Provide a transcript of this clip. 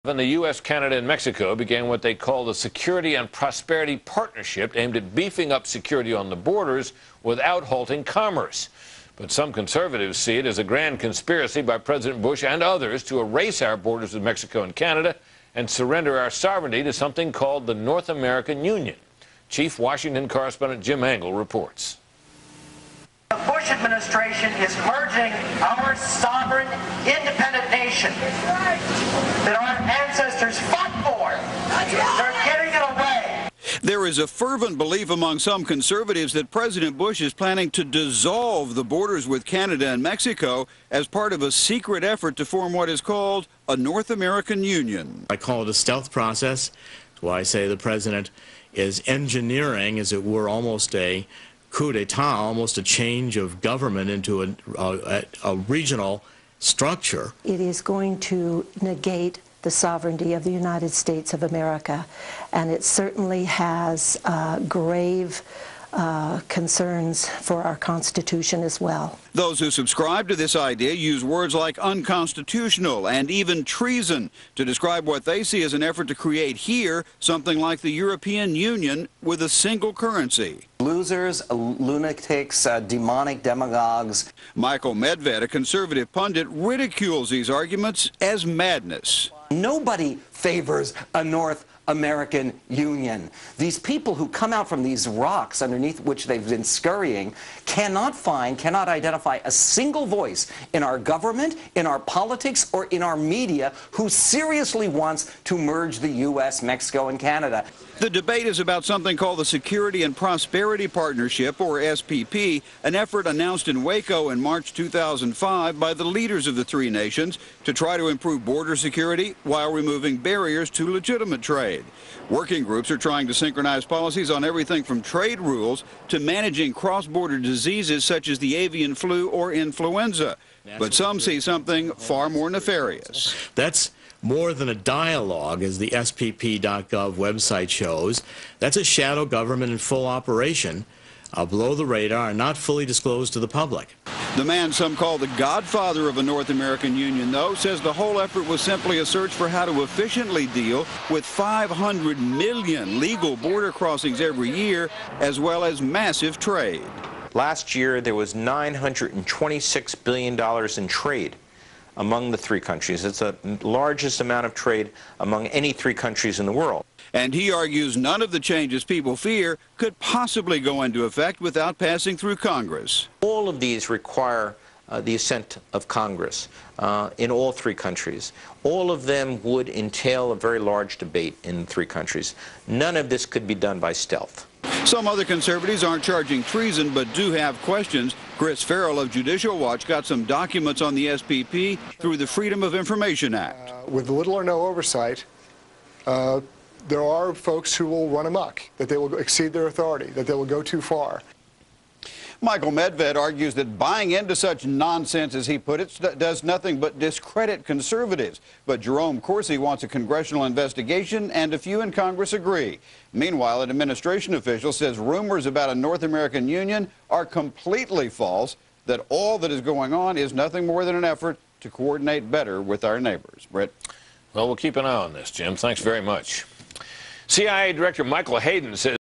The U.S., Canada, and Mexico began what they call the Security and Prosperity Partnership, aimed at beefing up security on the borders without halting commerce. But some conservatives see it as a grand conspiracy by President Bush and others to erase our borders with Mexico and Canada and surrender our sovereignty to something called the North American Union. Chief Washington correspondent Jim Angle reports. The Bush administration is merging our sovereign, independent nation that our ancestors fought for. They're getting it away. There is a fervent belief among some conservatives that President Bush is planning to dissolve the borders with Canada and Mexico as part of a secret effort to form what is called a North American Union. I call it a stealth process. That's why I say the president is engineering, as it were, almost a coup d'etat, almost a change of government into a regional structure. It is going to negate the sovereignty of the United States of America, and it certainly has grave concerns for our Constitution as well. Those who subscribe to this idea use words like unconstitutional and even treason to describe what they see as an effort to create here something like the European Union with a single currency. Losers, lunatics, demonic demagogues. Michael Medved, a conservative pundit, ridicules these arguments as madness. Nobody favors a North American Union. These people who come out from these rocks underneath which they've been scurrying cannot identify a single voice in our government, in our politics, or in our media who seriously wants to merge the U.S., Mexico, and Canada. The debate is about something called the Security and Prosperity Partnership, or SPP, an effort announced in Waco in March 2005 by the leaders of the three nations to try to improve border security while removing barriers to legitimate trade. Working groups are trying to synchronize policies on everything from trade rules to managing cross-border diseases such as the avian flu or influenza. But some see something far more nefarious. That's more than a dialogue, as the SPP.gov website shows. That's a shadow government in full operation, below the radar and not fully disclosed to the public. The man some call the godfather of a North American Union, though, says the whole effort was simply a search for how to efficiently deal with 500 million legal border crossings every year, as well as massive trade. Last year, there was $926 billion in trade among the three countries. It's the largest amount of trade among any three countries in the world. And he argues none of the changes people fear could possibly go into effect without passing through Congress. All of these require the assent of Congress in all three countries. All of them would entail a very large debate in three countries. None of this could be done by stealth. Some other conservatives aren't charging treason, but do have questions. Chris Farrell of Judicial Watch got some documents on the SPP through the Freedom of Information Act. With little or no oversight, there are folks who will run amok, that they will exceed their authority, that they will go too far. Michael Medved argues that buying into such nonsense, as he put it, does nothing but discredit conservatives. But Jerome Corsi wants a congressional investigation, and a few in Congress agree. Meanwhile, an administration official says rumors about a North American Union are completely false, that all that is going on is nothing more than an effort to coordinate better with our neighbors. Britt? Well, we'll keep an eye on this, Jim. Thanks very much. CIA Director Michael Hayden says